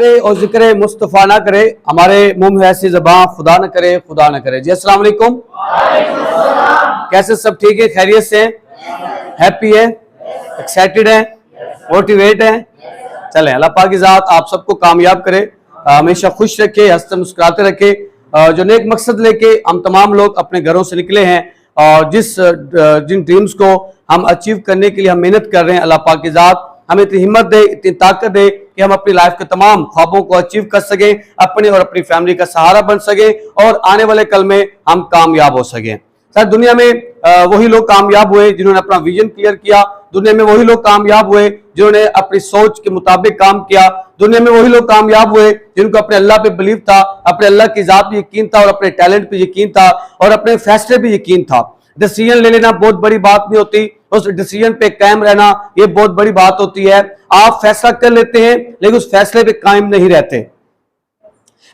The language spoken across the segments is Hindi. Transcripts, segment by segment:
करे और जिक्र मुस्तफ़ा ना करे, हमारे मुंह में ऐसी ज़बान खुदा न करे, खुदा न करे। जी अस्सलाम वालेकुम। कैसे सब ठीक है, खैरियत से हैं, हैप्पी है, एक्साइटेड है, मोटिवेट है? चलें, अल्लाह पाक की ज़ात आप सबको कामयाब करे, हमेशा खुश रखे, हंसते मुस्कुराते रखे। जो नेक मकसद लेके हम तमाम लोग अपने घरों से निकले हैं और जिन ड्रीम्स को हम अचीव करने के लिए हम मेहनत कर रहे हैं, अल्लाह पाक की ज़ात हमें इतनी हिम्मत दे, इतनी ताकत दे कि हम अपनी लाइफ के तमाम ख्वाबों को अचीव कर सकें, अपने और अपनी फैमिली का सहारा बन सके और आने वाले कल में हम कामयाब हो सकें। सर, दुनिया में वही लोग कामयाब हुए जिन्होंने अपना विजन क्लियर किया। दुनिया में वही लोग कामयाब हुए जिन्होंने अपनी सोच के मुताबिक काम किया। दुनिया में वही लोग कामयाब हुए जिनको अपने अल्लाह पे बिलीव था, अपने अल्लाह की जात पे यकीन था और अपने टैलेंट पे यकीन था और अपने फैसले पे यकीन था। डिसीजन ले लेना बहुत बड़ी बात नहीं होती, उस डिसीजन पे कायम रहना ये बहुत बड़ी बात होती है। आप फैसला कर लेते हैं लेकिन उस फैसले पे कायम नहीं रहते।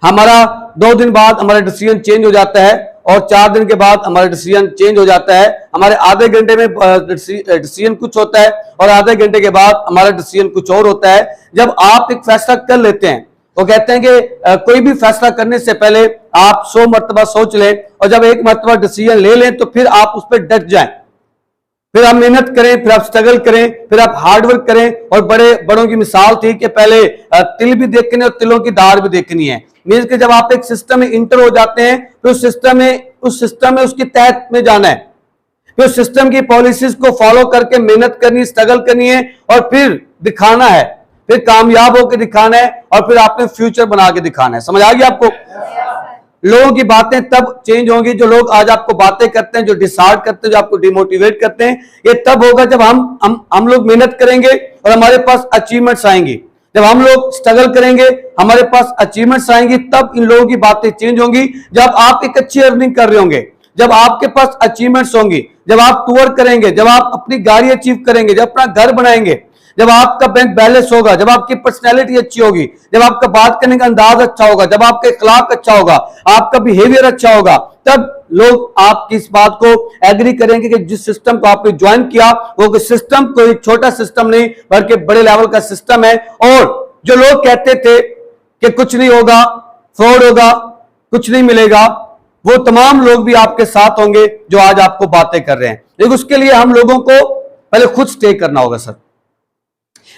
हमारा 2 दिन बाद हमारा डिसीजन चेंज हो जाता है और 4 दिन के बाद हमारा डिसीजन चेंज हो जाता है। हमारे आधे घंटे में डिसीजन कुछ होता है और आधे घंटे के बाद हमारा डिसीजन कुछ और होता है। जब आप एक फैसला कर लेते हैं, वो कहते हैं कि कोई भी फैसला करने से पहले आप 100 मरतबा सोच लें और जब एक मरतबा डिसीजन ले लें तो फिर आप उस पर डट जाएं, फिर आप मेहनत करें, फिर आप स्ट्रगल करें, फिर आप हार्डवर्क करें। और बड़ों की मिसाल थी कि पहले तिल भी देखने और तिलों की धार भी देखनी है। मीन्स कि जब आप एक सिस्टम में इंटर हो जाते हैं तो उस सिस्टम में उसके तहत में जाना है, फिर उस सिस्टम की पॉलिसीज को फॉलो करके मेहनत करनी, स्ट्रगल करनी है और फिर दिखाना है, फिर कामयाब होकर दिखाना है और फिर आपने फ्यूचर बना के दिखाना है। समझ आ गया आपको? लोगों की बातें तब चेंज होंगी, जो लोग आज आपको बातें करते हैं, जो डिसाइड करते हैं, जो आपको डिमोटिवेट करते हैं, ये तब होगा जब हम लोग मेहनत करेंगे और हमारे पास अचीवमेंट्स आएंगी। जब हम लोग स्ट्रगल करेंगे, हमारे पास अचीवमेंट्स आएंगी, तब इन लोगों की बातें चेंज होंगी। जब आप एक अच्छी अर्निंग कर रहे होंगे, जब आपके पास अचीवमेंट्स होंगी, जब आप टूर करेंगे, जब आप अपनी गाड़ी अचीव करेंगे, जब अपना घर बनाएंगे, जब आपका बैंक बैलेंस होगा, जब आपकी पर्सनैलिटी अच्छी होगी, जब आपका बात करने का अंदाज अच्छा होगा, जब आपका इखलाक अच्छा होगा, आपका बिहेवियर अच्छा होगा, तब लोग आपकी इस बात को एग्री करेंगे कि जिस सिस्टम को आपने ज्वाइन किया वो सिस्टम कोई छोटा सिस्टम नहीं बल्कि बड़े लेवल का सिस्टम है। और जो लोग कहते थे कि कुछ नहीं होगा, फ्रॉड होगा, कुछ नहीं मिलेगा, वो तमाम लोग भी आपके साथ होंगे जो आज आपको बातें कर रहे हैं। लेकिन उसके लिए हम लोगों को पहले खुद स्टे करना होगा। सर,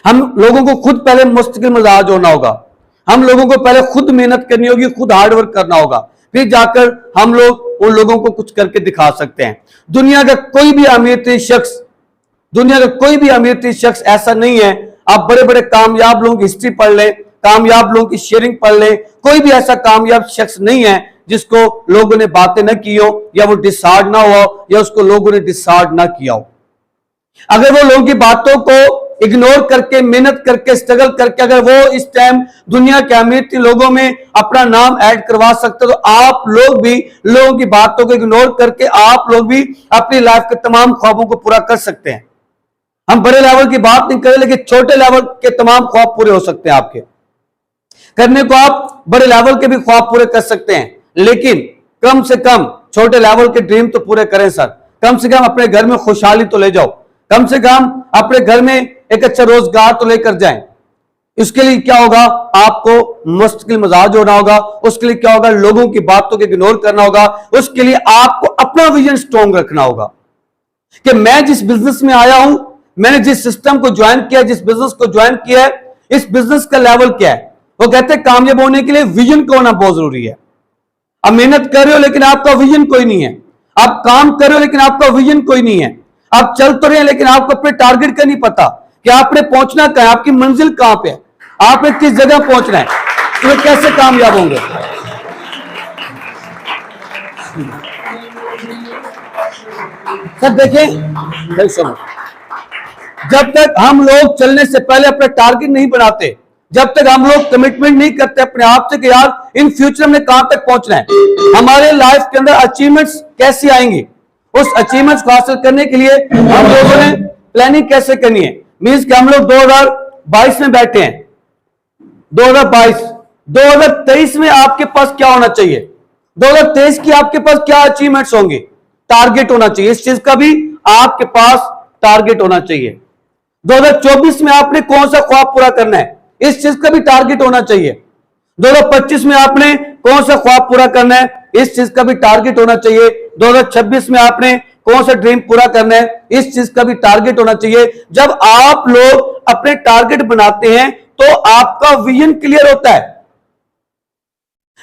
हम लोगों को खुद पहले मुस्तकिल मिजाज होना होगा, हम लोगों को पहले खुद मेहनत करनी होगी, खुद हार्डवर्क करना होगा, फिर जाकर हम लोग उन लोगों को कुछ करके दिखा सकते हैं। दुनिया का कोई भी अमीर शख्स ऐसा नहीं है। आप बड़े बड़े कामयाब लोगों की हिस्ट्री पढ़ लें, कामयाब लोगों की शेयरिंग पढ़ लें, कोई भी ऐसा कामयाब शख्स नहीं है जिसको लोगों ने बातें न की हो या वो डिसाइड ना हुआ या उसको लोगों ने डिसाइड ना किया हो। अगर वो लोगों की बातों को इग्नोर करके, मेहनत करके, स्ट्रगल करके अगर वो इस टाइम दुनिया के अमीर लोगों में अपना नाम ऐड करवा सकते तो आप लोग भी लोगों की बातों को इग्नोर करके आप लोग भी अपनी लाइफ के तमाम ख्वाबों को पूरा कर सकते हैं। हम बड़े लेवल की बात नहीं करें लेकिन छोटे लेवल के तमाम ख्वाब पूरे हो सकते हैं। आपके करने को आप बड़े लेवल के भी ख्वाब पूरे कर सकते हैं, लेकिन कम से कम छोटे लेवल के ड्रीम तो पूरे करें। सर, कम से कम अपने घर में खुशहाली तो ले जाओ, कम से कम अपने घर में एक अच्छा रोजगार तो लेकर जाएं। इसके लिए क्या होगा? आपको मुस्तकिल मिजाज होना होगा। उसके लिए क्या होगा? लोगों की बातों को इग्नोर करना होगा। उसके लिए आपको अपना विजन स्ट्रॉन्ग रखना होगा कि मैं जिस बिजनेस में आया हूं, मैंने जिस सिस्टम को ज्वाइन किया, जिस बिजनेस को ज्वाइन किया है, इस बिजनेस का लेवल क्या है। वो कहते हैं कामयाब होने के लिए विजन का होना बहुत जरूरी है। आप मेहनत कर रहे हो लेकिन आपका विजन कोई नहीं है, आप काम कर रहे हो लेकिन आपका विजन कोई नहीं है, आप चल तो रहे हैं लेकिन आपको अपने टारगेट का नहीं पता कि आपने पहुंचना कहां है, आपकी मंजिल कहां पे है, आपने किस जगह पहुंचना है, तो कैसे कामयाब होंगे। सर देखें, जब तक हम लोग चलने से पहले अपना टारगेट नहीं बनाते, जब तक हम लोग कमिटमेंट नहीं करते अपने आप से कि यार इन फ्यूचर में कहां तक पहुंचना है, हमारे लाइफ के अंदर अचीवमेंट्स कैसी आएंगी, उस अचीवमेंट्स को हासिल करने के लिए हम लोगों ने प्लानिंग कैसे करनी है। मींस कि हम लोग 2022 में बैठे हैं, 2023 में आपके पास क्या होना चाहिए, 2023 की आपके पास क्या अचीवमेंट्स होंगे, टारगेट होना चाहिए। इस चीज का भी आपके पास टारगेट होना चाहिए। 2024 में आपने कौन सा ख्वाब पूरा करना है, इस चीज का भी टारगेट होना चाहिए। 2025 में आपने कौन सा ख्वाब पूरा करना है, इस चीज का भी टारगेट होना चाहिए। 2026 में आपने कौन सा ड्रीम पूरा करना है, इस चीज का भी टारगेट होना चाहिए। जब आप लोग अपने टारगेट बनाते हैं तो आपका विजन क्लियर होता है।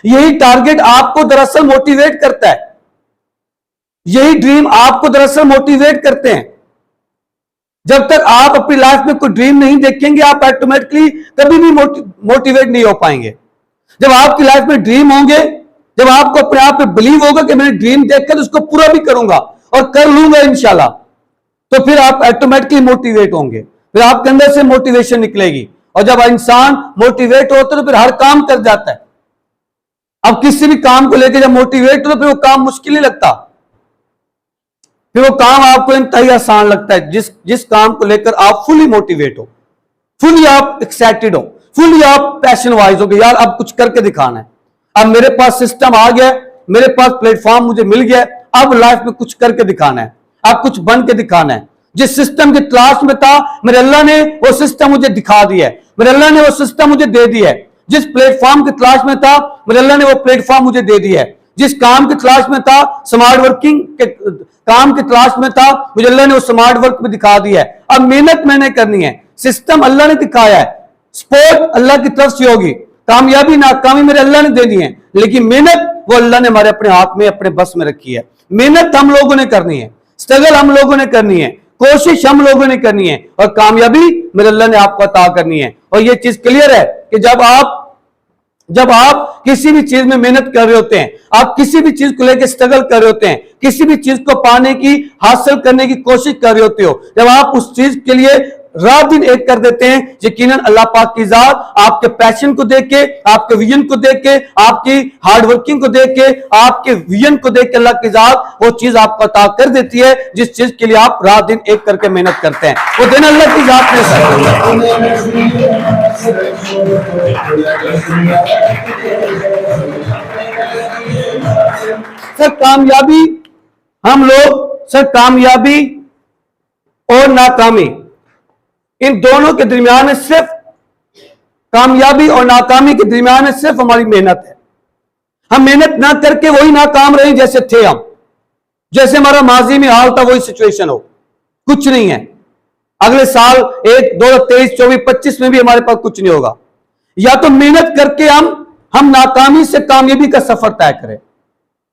यही टारगेट आपको दरअसल मोटिवेट करता है, यही ड्रीम आपको दरअसल मोटिवेट करते हैं। जब तक आप अपनी लाइफ में कोई ड्रीम नहीं देखेंगे, आप ऑटोमेटिकली कभी भी मोटिवेट नहीं हो पाएंगे। जब आपकी लाइफ में ड्रीम होंगे, जब आपको अपने आप पे बिलीव होगा कि मैंने ड्रीम देखकर उसको पूरा भी करूंगा और कर लूंगा इंशाल्लाह, तो फिर आप ऑटोमेटिकली मोटिवेट होंगे, फिर आपके अंदर से मोटिवेशन निकलेगी। और जब इंसान मोटिवेट होता है तो फिर हर काम कर जाता है। अब किसी भी काम को लेकर जब मोटिवेट हो तो फिर वो काम मुश्किल नहीं लगता, फिर वो काम आपको इंतहाई आसान लगता है। जिस काम को लेकर आप फुली मोटिवेट हो, फुली आप एक्साइटेड हो, फुली आप पैशन वाइज हो कि यार अब कुछ करके दिखाना है, अब मेरे पास सिस्टम आ गया, मेरे पास प्लेटफॉर्म मुझे मिल गया, अब लाइफ में कुछ करके दिखाना है, अब कुछ बन के दिखाना है। जिस सिस्टम की तलाश में था, मेरे अल्लाह ने वो सिस्टम मुझे दिखा दिया है, मेरे अल्लाह ने वो सिस्टम मुझे दे दिया है। जिस प्लेटफॉर्म की तलाश में था, मेरे अल्लाह ने वो प्लेटफॉर्म मुझे दे दिया है। जिस काम की तलाश में था, स्मार्ट वर्किंग के काम की तलाश में था, मुझे अल्लाह ने वो स्मार्ट वर्क भी दिखा दिया है। अब मेहनत मैंने करनी है, सिस्टम अल्लाह ने दिखाया है, सपोर्ट अल्लाह की तरफ से होगी, कामयाबी नाकामी मेरे अल्लाह ने देनी है, लेकिन मेहनत वो अल्लाह ने हमारे अपने हाथ में, अपने बस में रखी है। मेहनत हम लोगों ने करनी है, स्ट्रगल हम लोगों ने करनी है, कोशिश हम लोगों ने करनी है, और कामयाबी मेरे अल्लाह ने आपको अता करनी है। और ये चीज क्लियर है कि जब आप किसी भी चीज में मेहनत कर रहे होते हैं, आप किसी भी चीज को लेकर स्ट्रगल कर रहे होते हैं, किसी भी चीज को पाने की, हासिल करने की कोशिश कर रहे होते हो, जब आप उस चीज के लिए रात दिन एक कर देते हैं, यकीनन अल्लाह पाक की जात आपके पैशन को देख के, आपके विजन को देख के, आपकी हार्ड वर्किंग को देख के, आपके विजन को देख के अल्लाह की जात वो चीज आपको अता कर देती है जिस चीज के लिए आप रात दिन एक करके मेहनत करते हैं। वो दिन अल्लाह की जात ने सर कामयाबी, हम लोग सर कामयाबी और नाकामी इन दोनों के दरमियान सिर्फ, कामयाबी और नाकामी के दरमियान सिर्फ हमारी मेहनत है। हम मेहनत ना करके वही नाकाम रहे जैसे थे हम, जैसे हमारा माजी में हाल था वही सिचुएशन हो, कुछ नहीं है। अगले साल 1, 2, 23, 24, 25 में भी हमारे पास कुछ नहीं होगा। या तो मेहनत करके हम नाकामी से कामयाबी का सफर तय करें।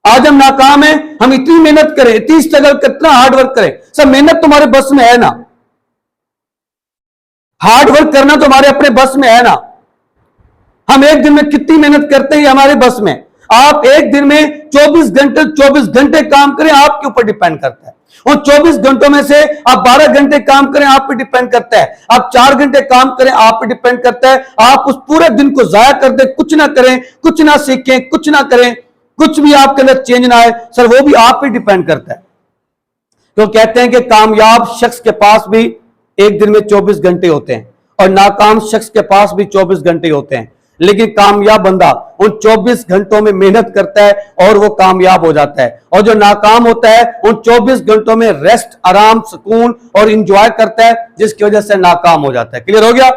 आज हम नाकाम हैं, हम इतनी मेहनत करें, इतनी स्ट्रगल करें, इतना हार्ड वर्क करें, सब मेहनत तुम्हारे बस में है ना, हार्ड वर्क करना तो हमारे अपने बस में है ना। हम एक दिन में कितनी मेहनत करते हैं हमारे बस में। आप एक दिन में 24 घंटे काम करें, आपके ऊपर डिपेंड करता है। और 24 घंटों में से आप 12 घंटे काम करें, आप पे डिपेंड करता है। आप 4 घंटे काम करें, आप पे डिपेंड करता है। आप उस पूरे दिन को जाया कर दें, कुछ ना करें, कुछ ना सीखें, कुछ ना करें, कुछ भी आपके अंदर चेंज ना आए, सर वो भी आप पे डिपेंड करता है। तो कहते हैं कि कामयाब शख्स के पास भी एक दिन में 24 घंटे होते हैं और नाकाम शख्स के पास भी 24 घंटे होते हैं, लेकिन कामयाब बंदा उन 24 घंटों में मेहनत करता है और वो कामयाब हो जाता है। और जो नाकाम होता है उन 24 घंटों में रेस्ट, आराम, सुकून और इंजॉय करता है, जिसकी वजह से नाकाम हो जाता है। क्लियर हो गया?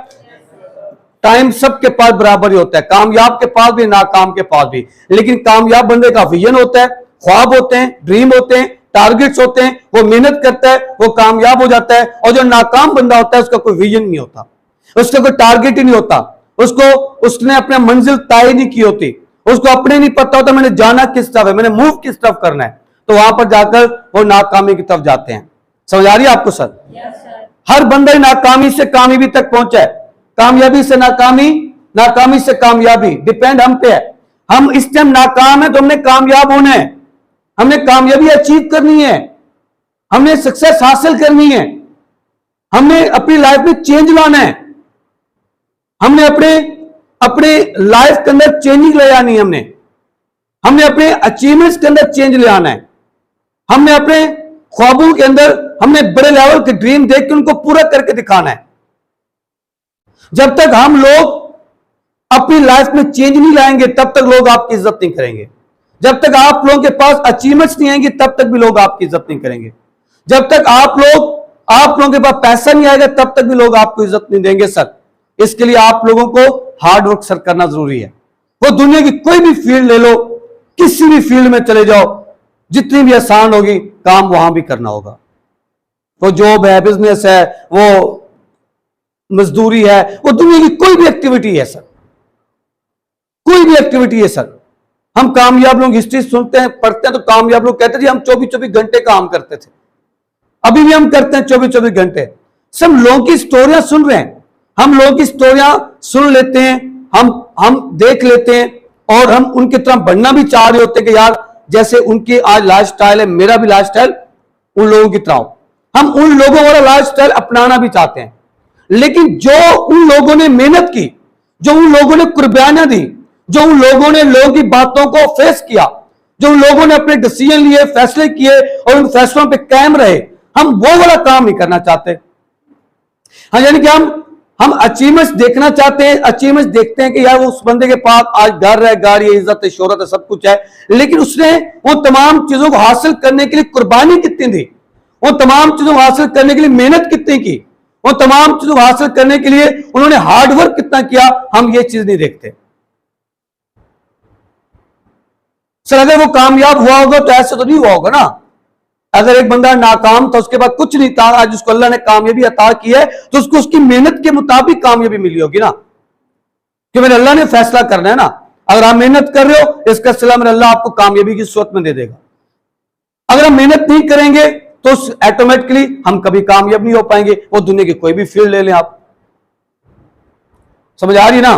टाइम सबके पास बराबर ही होता है, कामयाब के पास भी, नाकाम के पास भी। लेकिन कामयाब बंदे का विजन होता है, ख्वाब होते हैं, ड्रीम होते हैं, टारगेट्स होते हैं, वो मेहनत करता है, वो कामयाब हो जाता है। और जो नाकाम बंदा होता है उसका कोई विजन नहीं होता, उसका कोई टारगेट ही नहीं होता, उसने अपने मंजिल तय नहीं की होती, उसको अपने नहीं पता होता मैंने जाना किस तरफ है, मैंने मूव किस तरफ करना है, तो वहां पर जाकर वो नाकामी की तरफ जाते हैं। समझ आ रही है आपको सर? हर बंदा नाकामी से कामयाबी तक पहुंचा है, कामयाबी से नाकामी, नाकामी से कामयाबी, डिपेंड हम पे है। हम इस टाइम नाकाम है तो हमने कामयाब होना है, हमने कामयाबी अचीव करनी है, हमने सक्सेस हासिल करनी है, हमने अपनी लाइफ में चेंज लाना है, हमने अपने लाइफ के अंदर चेंजिंग ले आनी है, हमने अपने अचीवमेंट्स के अंदर चेंज ले आना है, हमने अपने ख्वाबों के अंदर हमने बड़े लेवल के ड्रीम देख के उनको पूरा करके दिखाना है। जब तक हम लोग अपनी लाइफ में चेंज नहीं लाएंगे तब तक लोग आपकी इज्जत नहीं करेंगे। जब तक आप लोगों के पास अचीवमेंट्स नहीं आएंगे तब तक भी लोग आपकी इज्जत नहीं करेंगे। जब तक आप लोगों के पास पैसा नहीं आएगा तब तक भी लोग आपको इज्जत नहीं देंगे। सर इसके लिए आप लोगों को हार्ड वर्क सर करना जरूरी है। वो दुनिया की कोई भी फील्ड ले लो, किसी भी फील्ड में चले जाओ, जितनी भी आसान होगी काम वहां भी करना होगा। वो जॉब है, बिजनेस है, वो मजदूरी है, वो दुनिया की कोई भी एक्टिविटी है सर, कोई भी एक्टिविटी है सर। हम कामयाब लोग हिस्ट्री सुनते हैं, पढ़ते हैं, तो कामयाब लोग कहते थे हम 24-24 घंटे काम करते थे। अभी भी हम करते हैं 24-24 घंटे। सब लोगों की स्टोरियां सुन रहे हैं, हम लोगों की स्टोरियां सुन लेते हैं, हम देख लेते हैं, और हम उनकी तरह बनना भी चाह रहे होते हैं कि यार जैसे उनकी आज लाइफ स्टाइल है, मेरा भी लाइफ स्टाइल उन लोगों की तरह हो। हम उन लोगों वाला लाइफ स्टाइल अपनाना भी चाहते हैं। लेकिन जो उन लोगों ने मेहनत की, जो उन लोगों ने कुर्बानियां दी, जो उन लोगों ने लोगों की बातों को फेस किया, जो उन लोगों ने अपने डिसीजन लिए, फैसले किए और उन फैसलों पे कायम रहे, हम वो वाला काम नहीं करना चाहते। हाँ, यानी कि हम अचीवमेंट्स देखना चाहते हैं, अचीवमेंट्स देखते हैं कि यार वो उस बंदे के पास आज घर है, गाड़ी है, इज्जत है, शोहरत है, सब कुछ है, लेकिन उसने वो तमाम चीजों को हासिल करने के लिए कुर्बानी कितनी दी, वो तमाम चीजों को हासिल करने के लिए मेहनत कितनी की, वो तमाम चीजों को हासिल करने के लिए उन्होंने हार्डवर्क कितना किया, हम ये चीज नहीं देखते। सर अगर वो कामयाब हुआ होगा तो ऐसे तो नहीं हुआ होगा ना। अगर एक बंदा नाकाम था, उसके बाद कुछ नहीं था, आज उसको अल्लाह ने कामयाबी अता की है, तो उसको उसकी मेहनत के मुताबिक कामयाबी मिली होगी ना, कि मेरे अल्लाह ने फैसला करना है ना। अगर आप मेहनत कर रहे हो, इसका सिला मेरे अल्लाह आपको कामयाबी की सूरत में दे देगा। अगर हम मेहनत नहीं करेंगे तो ऑटोमेटिकली हम कभी कामयाब नहीं हो पाएंगे। वो दुनिया की कोई भी फील्ड ले लें आप, समझ आ रही ना।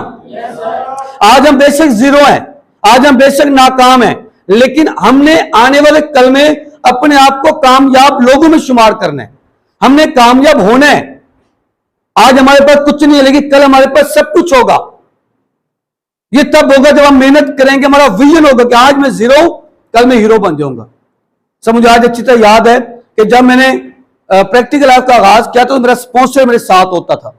आज हम बेशक जीरो हैं, आज हम बेशक नाकाम हैं, लेकिन हमने आने वाले कल में अपने आप को कामयाब लोगों में शुमार करना है, हमने कामयाब होना है। आज हमारे पास कुछ नहीं है, लेकिन कल हमारे पास सब कुछ होगा। ये तब होगा जब हम मेहनत करेंगे, हमारा विजन होगा कि आज मैं जीरो हूं, कल मैं हीरो बन जाऊंगा। सब मुझे आज अच्छी तरह याद है कि जब मैंने प्रैक्टिकल लाइफ का आगाज किया तो मेरा स्पॉन्सर मेरे साथ होता था।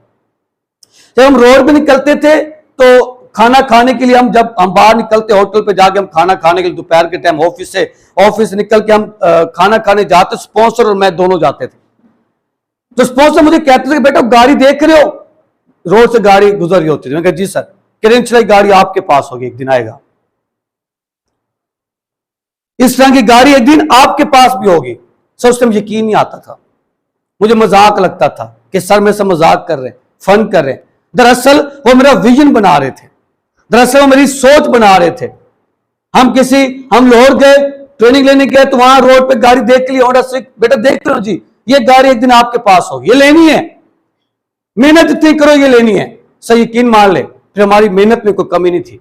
जब हम रोड पे निकलते थे तो खाना खाने के लिए जब हम बाहर निकलते, होटल पे जाके हम खाना खाने के लिए दोपहर के टाइम ऑफिस से निकल के हम खाना खाने जाते, स्पॉन्सर और मैं दोनों जाते थे। तो स्पॉन्सर मुझे कहते थे कि बेटा गाड़ी देख रहे हो, रोड से गाड़ी गुजर रही होती थी। मैं कहा जी सर, क्रेडेंशियल गाड़ी आपके पास होगी, एक दिन आएगा, इस तरह की गाड़ी एक दिन आपके पास भी होगी। सर उस टाइम यकीन नहीं आता था, मुझे मजाक लगता था कि सर मेरे से मजाक कर रहे हैं, फन कर रहे हैं। दरअसल वो मेरा विजन बना रहे थे, दरअसल वो मेरी सोच बना रहे थे। हम लाहौर गए, ट्रेनिंग लेने गए, तो वहां रोड पे गाड़ी देख ली, होंडा सिविक, बेटा देख लो जी, ये गाड़ी एक दिन आपके पास होगी, ये लेनी है, मेहनत इतनी करो, ये लेनी है। सर यकीन मान ले, फिर हमारी मेहनत में कोई कमी नहीं थी।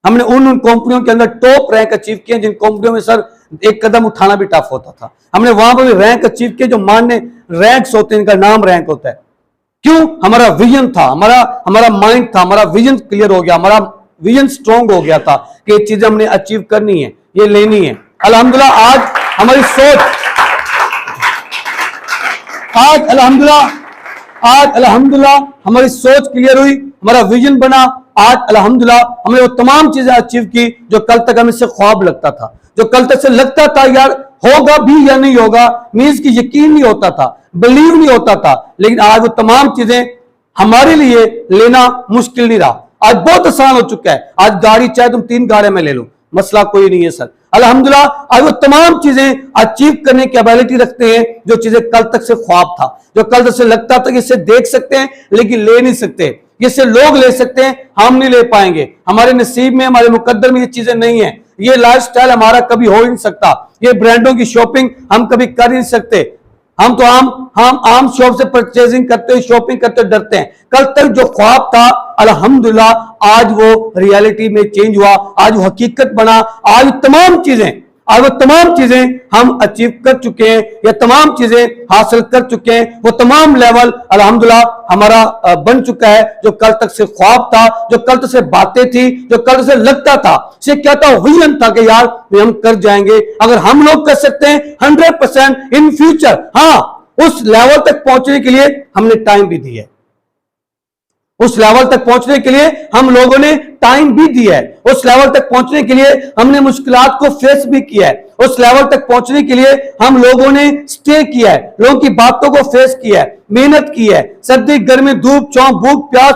हमने उन कंपनियों के अंदर टॉप रैंक अचीव किए जिन कंपनियों में सर एक कदम उठाना भी टफ होता था। हमने वहां पर भी रैंक अचीव किए जो मान्य रैंक्स होते हैं, इनका नाम रैंक होता है। क्यों? हमारा विजन था, हमारा माइंड था, हमारा विजन क्लियर हो गया, हमारा विजन स्ट्रॉन्ग हो गया था कि ये चीजें हमने अचीव करनी है, ये लेनी है। अल्हम्दुलिल्लाह आज हमारी सोच, आज अल्हम्दुलिल्लाह हमारी सोच क्लियर हुई, हमारा विजन बना। आज अल्हम्दुलिल्लाह हमने वो तमाम चीजें अचीव की जो कल तक हमें से ख्वाब लगता था, जो कल तक से लगता था यार होगा भी या नहीं होगा, मीन्स की यकीन नहीं होता था, बिलीव नहीं होता था। लेकिन आज वो तमाम चीजें हमारे लिए लेना मुश्किल नहीं रहा, आज बहुत आसान हो चुका है। आज गाड़ी चाहे तुम 3 गाड़ियां में ले लो, मसला कोई नहीं है सर। अल्हम्दुलिल्लाह आज वो तमाम चीजें अचीव करने की एबिलिटी रखते हैं जो चीजें कल तक से ख्वाब था, जो कल तक से लगता था कि इसे देख सकते हैं लेकिन ले नहीं सकते, इससे लोग ले सकते हैं, हम नहीं ले पाएंगे, हमारे नसीब में, हमारे मुकद्दर में ये चीजें नहीं है, ये लाइफस्टाइल हमारा कभी हो ही नहीं सकता, ये ब्रांडों की शॉपिंग हम कभी कर ही नहीं सकते। हम तो आम शॉप से परचेजिंग करते हुए, शॉपिंग करते हुए डरते हैं। कल तक जो ख्वाब था अल्हम्दुलिल्लाह आज वो रियलिटी में चेंज हुआ, आज वो हकीकत बना। आज वो तमाम चीजें हम अचीव कर चुके हैं, ये तमाम चीजें हासिल कर चुके हैं, वो तमाम लेवल अल्हम्दुलिल्लाह हमारा बन चुका है। जो कल तक से ख्वाब था, जो कल तक से बातें थी, जो कल तक से लगता था, से क्या था, विजन था कि यार हम कर जाएंगे। अगर हम लोग कर सकते हैं 100% इन फ्यूचर, हाँ उस लेवल तक पहुंचने के लिए हमने टाइम भी दिया है, उस लेवल तक पहुंचने के लिए हम लोगों ने टाइम भी दिया है, उस लेवल तक पहुंचने के लिए हमने मुश्किलात को फेस भी किया है, उस लेवल तक पहुंचने के लिए हम लोगों ने स्टे किया है, लोगों की बातों को फेस किया है, मेहनत की है, सर्दी गर्मी धूप छांव भूख प्यास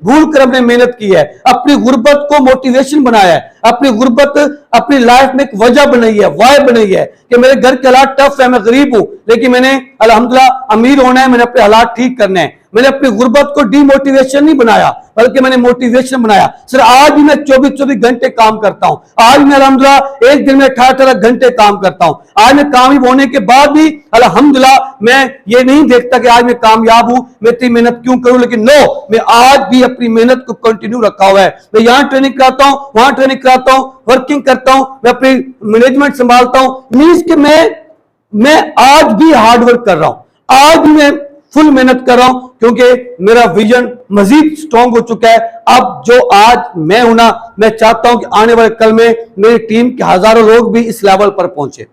भूल कर हमने मेहनत की है, अपनी गुर्बत को मोटिवेशन बनाया है, अपनी गुर्बत अपनी लाइफ में एक वजह बनाई है, वाय बनाई है कि मेरे घर के हालात टफ है, मैं गरीब हूं, लेकिन मैंने अल्हम्दुलिल्लाह अमीर होना है, मैंने अपने हालात ठीक करने हैं। मैंने अपनी गुर्बत को डिमोटिवेशन नहीं बनाया, बल्कि मैंने मोटिवेशन बनाया। सर आज भी मैं 24-24 घंटे काम करता हूं, आज मैं अल्हम्दुलिल्लाह एक दिन में 18 घंटे काम करता हूं। आज मैं कामयाब होने के बाद भी अल्हम्दुलिल्लाह मैं ये नहीं देखता कि आज मैं कामयाब हूं, मैं इतनी मेहनत क्यों करूं, लेकिन नो, मैं आज भी अपनी मेहनत को कंटिन्यू रखा हुआ है। मैं यहां ट्रेनिंग कराता हूं, वहां ट्रेनिंग कराता हूं, वर्किंग करता हूं, मैं अपनी मैनेजमेंट संभालता हूं। मींस कि मैं आज भी हार्ड वर्क कर रहा हूं, आज भी मैं फुल मेहनत कर रहा हूं, क्योंकि मेरा विजन मजीद स्ट्रॉन्ग हो चुका है। अब जो आज मैं हूं ना, मैं चाहता हूं कि आने वाले कल में मेरी टीम के हजारों लोग भी इस लेवल पर पहुंचे,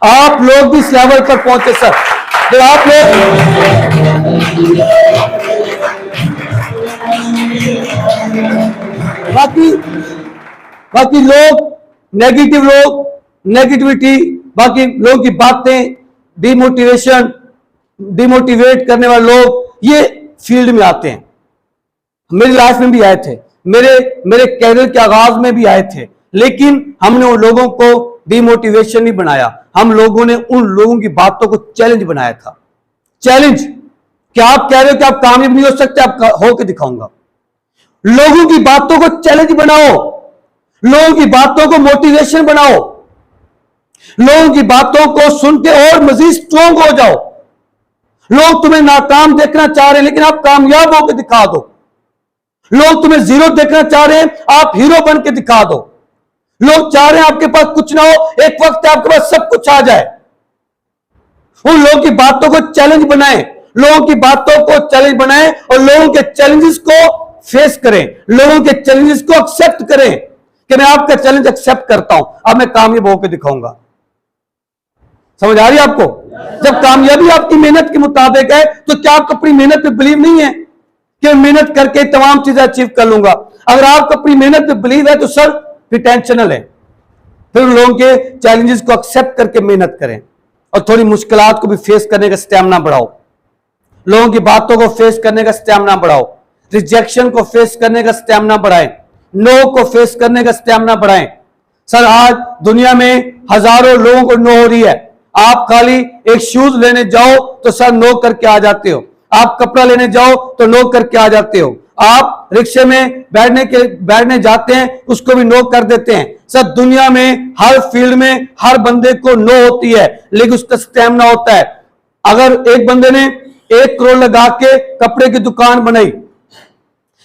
आप लोग भी इस लेवल पर पहुंचे। सर तो आप लोग बाकी लोग नेगेटिविटी, बाकी लोगों की बातें, डिमोटिवेट करने वाले लोग ये फील्ड में आते हैं। मेरी लाइफ में भी आए थे, मेरे कैरियर के आगाज में भी आए थे, लेकिन हमने उन लोगों को डिमोटिवेशन नहीं बनाया, हम लोगों ने उन लोगों की बातों को चैलेंज बनाया था। चैलेंज क्या आप कह रहे हो कि आप कामयाब नहीं हो सकते, आप होकर दिखाऊंगा। लोगों की बातों को चैलेंज बनाओ, लोगों की बातों को मोटिवेशन बनाओ, लोगों की बातों को सुन के और मजीद स्ट्रॉन्ग हो जाओ। लोग तुम्हें नाकाम देखना चाह रहे हैं, लेकिन आप कामयाब होकर दिखा दो। लोग तुम्हें जीरो देखना चाह रहे हैं, आप हीरो बन के दिखा दो। लोग चाह रहे हैं आपके पास कुछ ना हो, एक वक्त आपके पास सब कुछ आ जाए। उन लोगों की बातों को चैलेंज बनाएं, लोगों की बातों को चैलेंज बनाएं और लोगों के चैलेंजेस को फेस करें, लोगों के चैलेंजेस को एक्सेप्ट करें कि मैं आपका चैलेंज एक्सेप्ट करता हूं, अब मैं कामयाब होकर दिखाऊंगा। समझ आ रही है आपको? जब कामयाबी आपकी मेहनत के मुताबिक है, तो क्या आपको अपनी मेहनत पे बिलीव नहीं है कि मेहनत करके तमाम चीजें अचीव कर लूंगा? अगर आपको अपनी मेहनत पे बिलीव है तो सर फिर टेंशन न लें, फिर लोगों के चैलेंजेस को एक्सेप्ट करके मेहनत करें और थोड़ी मुश्किलात को भी फेस करने का स्टैमिना बढ़ाओ, लोगों की बातों को फेस करने का स्टैमिना बढ़ाओ, रिजेक्शन को फेस करने का स्टैमिना बढ़ाएं, नो को फेस करने का स्टैमिना बढ़ाएं। सर आज दुनिया में हजारों लोगों को नो हो रही है, आप खाली एक शूज लेने जाओ तो सर नो करके आ जाते हो, आप कपड़ा लेने जाओ तो नो करके आ जाते हो, आप रिक्शे में बैठने जाते हैं उसको भी नो कर देते हैं। सर दुनिया में हर फील्ड में हर बंदे को नो होती है, लेकिन उसका स्टैमिना होता है। अगर एक बंदे ने 1 करोड़ लगा के कपड़े की दुकान बनाई,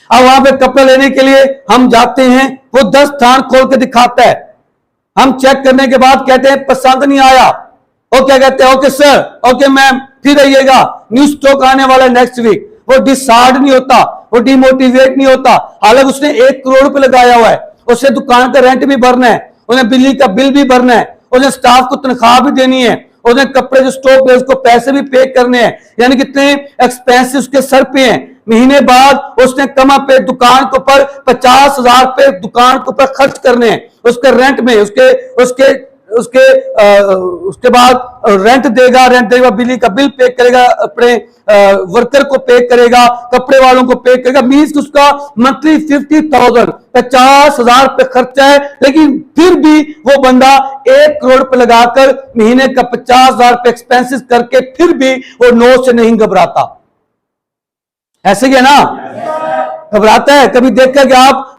अब वहां पे कपड़ा लेने के लिए हम जाते हैं, वो 10 थान खोल के दिखाता है, हम चेक करने के बाद कहते हैं पसंद नहीं आया, वो क्या कहते हैं, ओके सर, ओके मैम, फिर आइएगा, न्यू स्टॉक आने वाला है नेक्स्ट वीक। वो डिसार्ड नहीं होता, वो डिमोटिवेट नहीं होता, हालांकि उसने 1 करोड़ रुपए लगाया हुआ है, उसे दुकान का रेंट भी भरना है, उन्हें बिजली का बिल भी भरना है, उन्हें स्टाफ को तनख्वाह भी देनी है, उन्हें कपड़े जो स्टॉक है उसको पैसे भी पे करने हैं, यानी कितने एक्सपेंसिव उसके सर पे हैं। महीने बाद उसने कमा पे दुकान के ऊपर 50,000 रुपए दुकान के ऊपर खर्च करने हैं, उसके रेंट में, उसके बाद रेंट देगा, बिजली का बिल पे करेगा, अपने वर्कर को पे करेगा, कपड़े वालों को पे करेगा, मीन्स उसका मंथली 50,000 50,000 रुपए खर्चा है, लेकिन फिर भी वो बंदा 1 करोड़ रुपए लगाकर महीने का 50,000 रुपए एक्सपेंसेस करके फिर भी वो नो से नहीं घबराता। ऐसे ही है ना, घबराता है। कभी देखा कि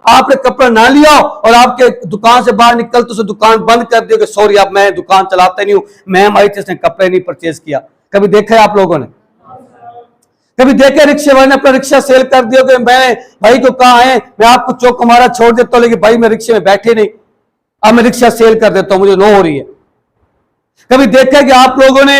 आपने कपड़ा ना लिया और आपके दुकान से बाहर निकल तो उसे दुकान बंद कर दिया कि सॉरी अब मैं दुकान चलाता नहीं हूं, मैम आई थी उसने कपड़े नहीं परचेज किया। कभी देखा है आप लोगों ने? कभी देखा रिक्शे वाले ने अपना रिक्शा सेल कर दिया कि मैं भाई को कहा है मैं आपको चौक हमारा छोड़ देता हूं, लेकिन भाई मैं रिक्शे में बैठे नहीं, अब मैं रिक्शा सेल कर देता हूं, मुझे नो हो रही है। कभी देखा कि आप लोगों ने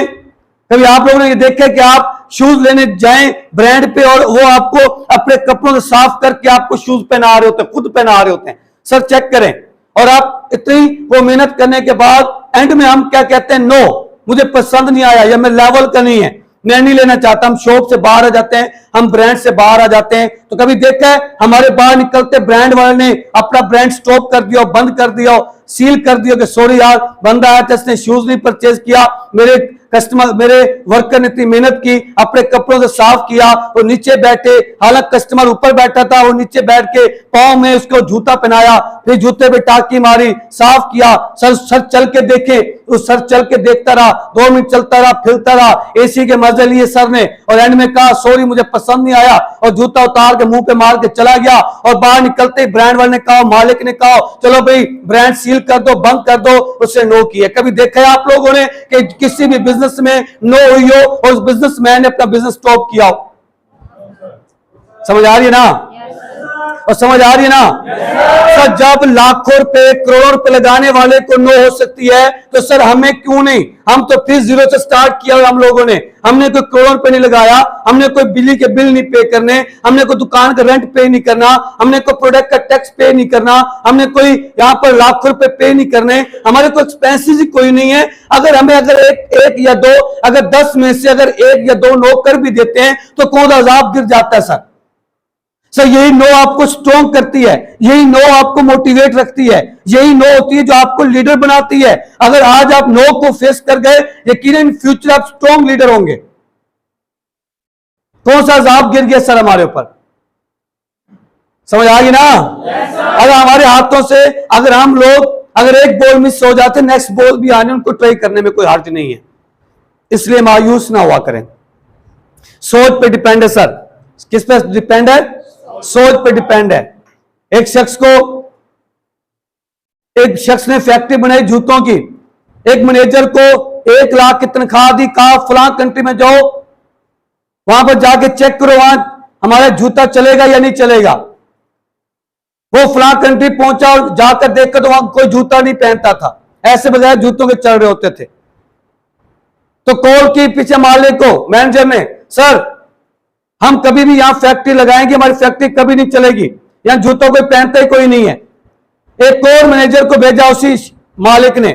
ये देखा कि आप शूज लेने जाएं ब्रांड पे और वो आपको अपने कपड़ों से साफ करके आपको शूज पहना रहे होते हैं, खुद पहना रहे होते हैं। सर चेक करें, और आप इतनी वो मेहनत करने के बाद एंड में हम क्या कहते हैं, नो मुझे पसंद नहीं आया या मैं लेवल का नहीं है, मैं नहीं लेना चाहता, हम शॉप से बाहर आ जाते हैं, हम ब्रांड से बाहर आ जाते हैं। तो कभी देखा है हमारे बाहर निकलते ब्रांड वाले ने अपना ब्रांड स्टॉप कर दिया, बंद कर दिया, सील कर दिया कि सॉरी यार, बंदा आया था, इसने शूज नहीं परचेज किया, मेरे कस्टमर, मेरे वर्कर ने इतनी मेहनत की, अपने कपड़ों से साफ किया, वो नीचे बैठे, हालांकि कस्टमर ऊपर बैठा था, वो नीचे बैठ के पांव में उसको जूता पहनाया, फिर जूते पे टाकी मारी, साफ किया, सर चल के देखे, उस सर चल के देखता रहा, 2 मिनट चलता रहा, फिरता रहा, एसी के मजे लिए सर ने, और एंड में कहा सॉरी मुझे पसंद नहीं आया, और जूता उतार के मुंह पे मार के चला गया। और बाहर निकलते ब्रांड वाले ने कहा, मालिक ने कहा चलो भाई ब्रांड सील कर दो, बंद कर दो, उससे नो किया। कभी देखा है आप लोगों ने कि किसी भी बिजनेस में नो हुई हो और उस बिजनेसमैन ने अपना बिजनेस स्टॉप किया हो? समझ आ रही है ना? और समझ आ रही है ना? सर जब लाखों रुपए करोड़ों रुपए लगाने वाले को नो हो सकती है तो सर हमें क्यों नहीं? हम तो फिर जीरो से स्टार्ट किया हम लोगों ने, हमने कोई करोड़ रुपए नहीं लगाया, हमने कोई बिजली के बिल नहीं पे करने, हमने कोई दुकान का रेंट पे नहीं करना, हमने कोई प्रोडक्ट का टैक्स पे नहीं करना, हमने कोई यहाँ पर लाखों रुपए पे नहीं करने, हमारे कोई एक्सपेंसेस ही कोई नहीं है। अगर हमें अगर एक या दो, अगर 10 में से अगर 1 या 2 नो कर भी देते हैं तो कौन अजाब गिर जाता है सर यही नो आपको स्ट्रॉन्ग करती है, यही नो आपको मोटिवेट रखती है, यही नो होती है जो आपको लीडर बनाती है। अगर आज आप नो को फेस कर गए, यकीनन फ्यूचर आप स्ट्रॉन्ग लीडर होंगे। कौन सा अजाब गिर गया सर हमारे ऊपर? समझ आ गई ना? अगर हमारे हाथों से अगर हम लोग अगर एक बॉल मिस हो जाते, नेक्स्ट बॉल भी आने, उनको ट्राई करने में कोई हर्ज नहीं है, इसलिए मायूस ना हुआ करें। सोच पे डिपेंड है सर। किस पे डिपेंड है? सोच पे डिपेंड है। एक शख्स ने फैक्ट्री बनाई जूतों की, एक मैनेजर को 1 लाख की तनख्वाह दी, कहा फलां कंट्री में जाओ, वहां पर जाके चेक करो वहां हमारा जूता चलेगा या नहीं चलेगा। वो फलां कंट्री पहुंचा और जाकर देखकर तो वहां कोई जूता नहीं पहनता था, ऐसे बजाय जूतों के चल रहे होते थे। तो कॉल की पीछे मालिक को, मैनेजर ने, सर हम कभी भी यहां फैक्ट्री लगाएंगे, हमारी फैक्ट्री कभी नहीं चलेगी, यहां जूतों को पहनता ही कोई नहीं है। एक और मैनेजर को भेजा उसी मालिक ने,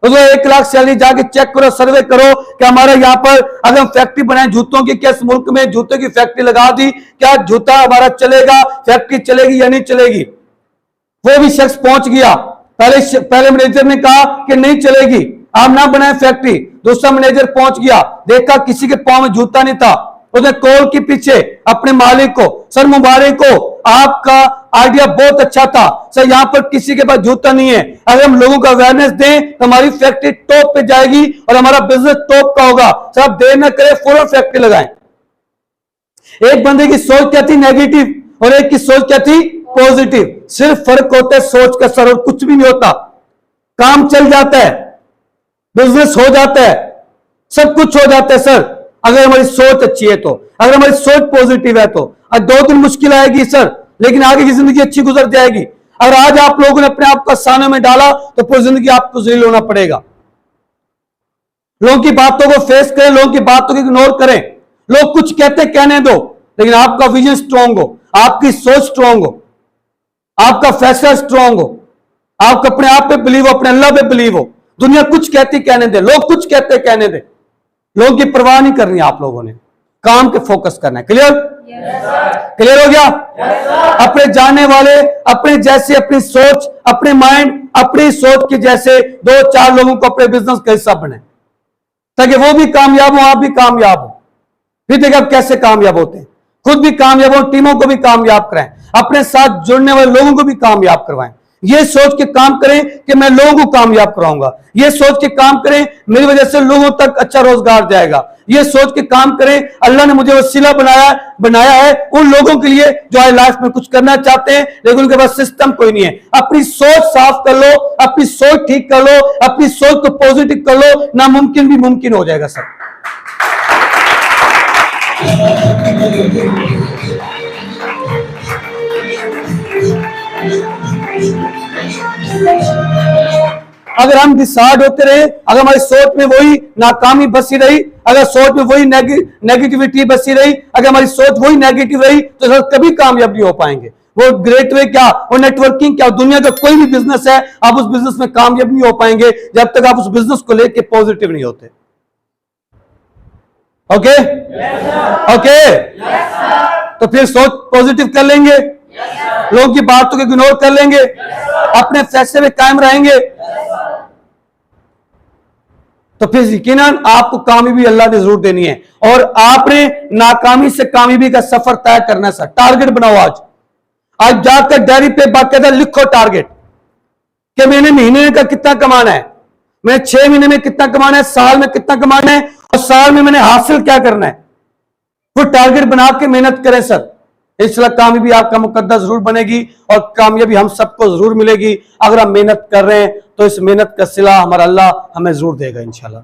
उसको 1 लाख सैलरी, जाके चेक करो, सर्वे करो कि हमारे यहां पर अगर हम फैक्ट्री बनाए जूतों की, क्या इस मुल्क में जूतों की फैक्ट्री लगा दी, क्या जूता हमारा चलेगा, फैक्ट्री चलेगी या नहीं चलेगी। वो भी शख्स पहुंच गया, पहले मैनेजर ने कहा कि नहीं चलेगी, आप ना बनाए फैक्ट्री। दूसरा मैनेजर पहुंच गया, देखा किसी के पांव में जूता नहीं था, उसने कॉल के पीछे अपने मालिक को, सर मुबारक को, आपका आइडिया बहुत अच्छा था, सर यहां पर किसी के पास जूता नहीं है, अगर हम लोगों को अवेयरनेस दें तो हमारी फैक्ट्री टॉप पे जाएगी और हमारा बिजनेस टॉप का होगा। सर आप देर न करें, फौरन फैक्ट्री लगाएं। एक बंदे की सोच क्या थी? नेगेटिव, और एक की सोच क्या थी? पॉजिटिव। सिर्फ फर्क होता है सोच का सर, और कुछ भी नहीं होता। काम चल जाता है, बिजनेस हो जाता है, सब कुछ हो जाता है सर, अगर हमारी सोच अच्छी है तो, अगर हमारी सोच पॉजिटिव है तो। और 2 दिन मुश्किल आएगी सर, लेकिन आगे की जिंदगी अच्छी गुजर जाएगी। अगर आज आप लोगों ने अपने आप को सामने में डाला तो पूरी जिंदगी आपको जलील होना पड़ेगा। लोगों की बातों को फेस करें, लोगों की बातों को इग्नोर करें, लोग कुछ कहते कहने दो, लेकिन आपका विजन स्ट्रांग हो, आपकी सोच स्ट्रांग हो, आपका फैसला स्ट्रांग हो, आप अपने आप पे बिलीव हो, अपने अल्लाह पे बिलीव हो। दुनिया कुछ कहती कहने दे, लोग कुछ कहते कहने दे, लोगों की परवाह नहीं करनी, आप लोगों ने काम पे फोकस करना है। क्लियर? क्लियर हो गया? अपने जानने वाले, अपने जैसे, अपनी सोच, अपने माइंड, अपनी सोच के जैसे 2-4 लोगों को अपने बिजनेस का हिस्सा बने, ताकि वो भी कामयाब हो, आप भी कामयाब हो। फिर देखिए आप कैसे कामयाब होते हैं, खुद भी कामयाब हो, टीमों को भी कामयाब कराएं, अपने साथ जुड़ने वाले लोगों को भी कामयाब करवाएं। ये सोच के काम करें कि मैं लोगों को कामयाब कराऊंगा, ये सोच के काम करें मेरी वजह से लोगों तक अच्छा रोजगार जाएगा, ये सोच के काम करें अल्लाह ने मुझे वसीला बनाया है उन लोगों के लिए जो आज लाइफ में कुछ करना चाहते हैं लेकिन उनके पास सिस्टम कोई नहीं है। अपनी सोच साफ कर लो, अपनी सोच ठीक कर लो, अपनी सोच को पॉजिटिव कर लो, नामुमकिन भी मुमकिन हो जाएगा सर। अगर हम डिसाइड होते रहे, अगर हमारी सोच में वही नाकामी बसी रही, अगर सोच में वही नेगेटिविटी बसी रही, अगर हमारी सोच वही नेगेटिव रही तो सर कभी कामयाब नहीं हो पाएंगे। वो ग्रेट वे क्या, वो नेटवर्किंग क्या, दुनिया का कोई भी बिजनेस है, आप उस बिजनेस में कामयाब नहीं हो पाएंगे जब तक आप उस बिजनेस को लेकर पॉजिटिव नहीं होते। ओके ओके, तो फिर सोच पॉजिटिव कर लेंगे, लोगों की बातों को इग्नोर कर लेंगे, अपने फैसले में कायम रहेंगे, तो फिर यकीनन आपको कामयाबी अल्लाह ने जरूर देनी है। और आपने नाकामी से कामयाबी का सफर तय करना है सर। टारगेट बनाओ, आज जाकर डायरी पे बाकायदा लिखो टारगेट कि मैंने महीने का कितना कमाना है, मैंने 6 महीने में कितना कमाना है, साल में कितना कमाना है, और साल में मैंने हासिल क्या करना है। वो टारगेट बना के मेहनत करें सर, इंशाल्लाह कामयाबी आपका मुकद्दर जरूर बनेगी और कामयाबी हम सबको जरूर मिलेगी। अगर हम मेहनत कर रहे हैं तो इस मेहनत का सिला हमारा अल्लाह हमें जरूर देगा इंशाल्लाह।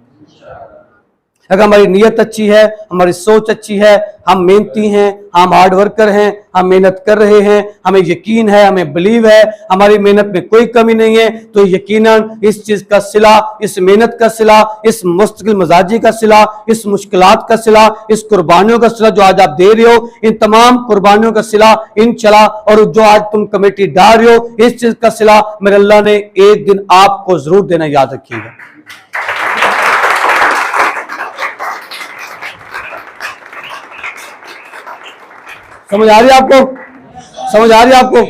अगर हमारी नीयत अच्छी है, हमारी सोच अच्छी है, हम मेहनती हैं, हम हार्ड वर्कर हैं, हम मेहनत कर रहे हैं, हमें यकीन है, हमें बिलीव है, हमारी मेहनत में कोई कमी नहीं है, तो यकीनन इस चीज का सिला, इस मेहनत का सिला, इस मुस्तकिल मजाजी का सिला, इस मुश्किलात का सिला, इस कुर्बानियों का सिला जो आज आप दे रहे हो, इन तमाम कुर्बानियों का सिला इंशाल्लाह, और जो आज तुम कमेटी डाल रहे हो, इस चीज का सिला मेरे अल्लाह ने एक दिन आपको जरूर देना, याद रखिएगा। समझ आ रही है आपको? समझ आ रही है आपको?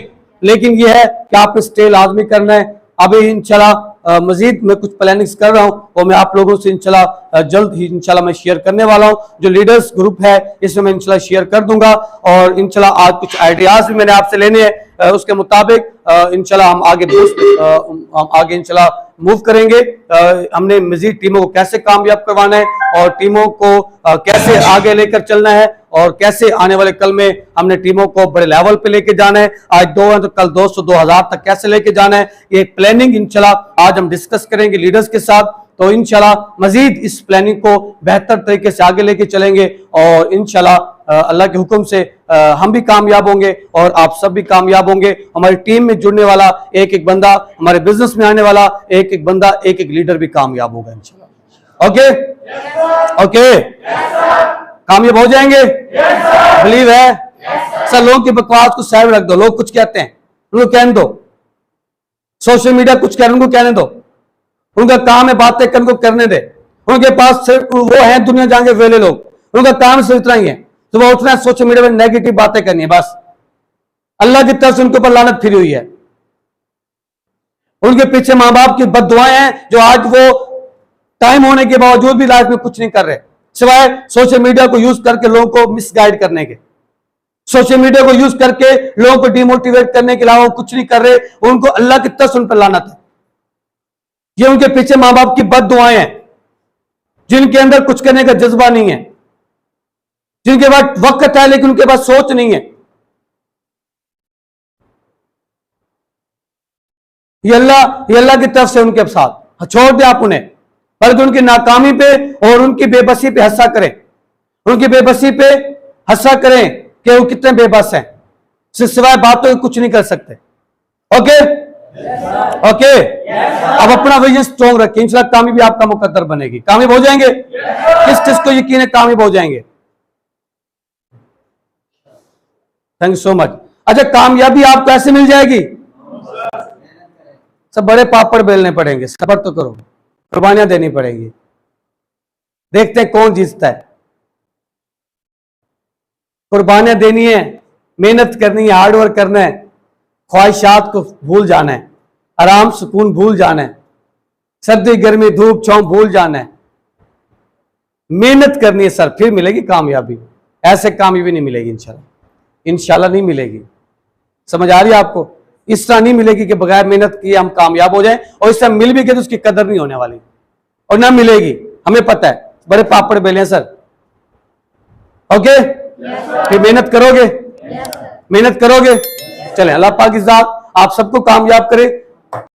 लेकिन यह है कि आपको स्टे लाजमी करना है। अभी इंशाल्लाह मजीद मैं कुछ प्लानिंग्स कर रहा हूं और मैं आप लोगों से इंशाल्लाह जल्द ही इंशाल्लाह मैं शेयर करने वाला हूं। जो लीडर्स ग्रुप है इसमें मैं इंशाल्लाह शेयर कर दूंगा, और इंशाल्लाह आज कुछ आइडियाज भी मैंने आपसे लेने हैं, उसके मुताबिक इंशाल्लाह हम आगे इंशाल्लाह मूव करेंगे। हमने मजीद टीमों को कैसे कामयाब करवाना है और टीमों को कैसे आगे लेकर चलना है, और कैसे आने वाले कल में हमने टीमों को बड़े लेवल पे लेके जाना है। आज 2 है तो कल 200 2000 तक कैसे लेके जाना है, ये प्लानिंग इंशाल्लाह आज हम डिस्कस करेंगे लीडर्स के साथ। तो इंशाल्लाह मजीद इस प्लानिंग को बेहतर तरीके से आगे लेके चलेंगे, और इंशाल्लाह अल्लाह के हुक्म से हम भी कामयाब होंगे और आप सब भी कामयाब होंगे। हमारी टीम में जुड़ने वाला एक एक बंदा, हमारे बिजनेस में आने वाला एक एक बंदा, एक एक लीडर भी कामयाब होगा इंशाल्लाह। ओके ओके, कामयाब हो जाएंगे, बिलीव है सर। लोगों की बकवास को साइड रख दो, लोग कुछ कहते हैं उनको कहने दो, सोशल मीडिया कुछ कह रहे हैं उनको कहने दो, उनका काम है बातें करने को करने दे। उनके पास सिर्फ वो है दुनिया जाएंगे वेले लोग, उनका काम सिर्फ इतना ही है, तो वो उतना सोशल मीडिया में नेगेटिव बातें करनी है बस। अल्लाह की तरफ से उनके ऊपर लानत फिरी हुई है, उनके पीछे मां बाप की बद्दुआएं हैं जो आज वो टाइम होने के बावजूद भी लाइफ में कुछ नहीं कर रहे सिवाय सोशल मीडिया को यूज करके लोगों को मिसगाइड करने के, सोशल मीडिया को यूज करके लोगों को डिमोटिवेट करने के अलावा कुछ नहीं कर रहे। उनको अल्लाह की तरफ से उन पर लानत है। ये उनके पीछे मां बाप की बद्दुआएं हैं, जिनके अंदर कुछ करने का जज्बा नहीं है, जिनके पास वक्त है लेकिन उनके पास सोच नहीं है। ये अल्लाह की तरफ से उनके साथ छोड़ दे आप उन्हें, बल्कि उनकी नाकामी पे और उनकी बेबसी पे हंसा करें, उनकी बेबसी पे हंसा करें कि वो कितने बेबस हैं, सिवाय बातों के कुछ नहीं कर सकते। ओके ओके, अब अपना विजन स्ट्रॉन्ग रखें, इंशाल्लाह कामयाबी आपका मुकद्दर बनेगी। कामयाब हो जाएंगे, किस किस को यकीन है कामयाब हो जाएंगे? Thank you so much. अच्छा, कामयाबी आपको ऐसे मिल जाएगी? सब बड़े पापड़ बेलने पड़ेंगे, सब्र तो करो, कुर्बानियां देनी पड़ेगी, देखते हैं कौन जीतता है। कुर्बानियां देनी है, मेहनत करनी है, हार्डवर्क करना है, ख्वाहिशात को भूल जाना है, आराम सुकून भूल जाना है, सर्दी गर्मी धूप छांव भूल जाना है, मेहनत करनी है सर, फिर मिलेगी कामयाबी। ऐसे कामयाबी नहीं मिलेगी इंशाल्लाह नहीं मिलेगी। समझ आ रही है आपको? इस तरह नहीं मिलेगी कि बगैर मेहनत किए हम कामयाब हो जाएं, और इस तरह मिल भी गए तो उसकी कदर नहीं होने वाली और ना मिलेगी, हमें पता है। बड़े पापड़ बेले हैं सर। ओके, फिर मेहनत करोगे, मेहनत करोगे। चले, अल्लाह पाक की ज़ात आप सबको कामयाब करे।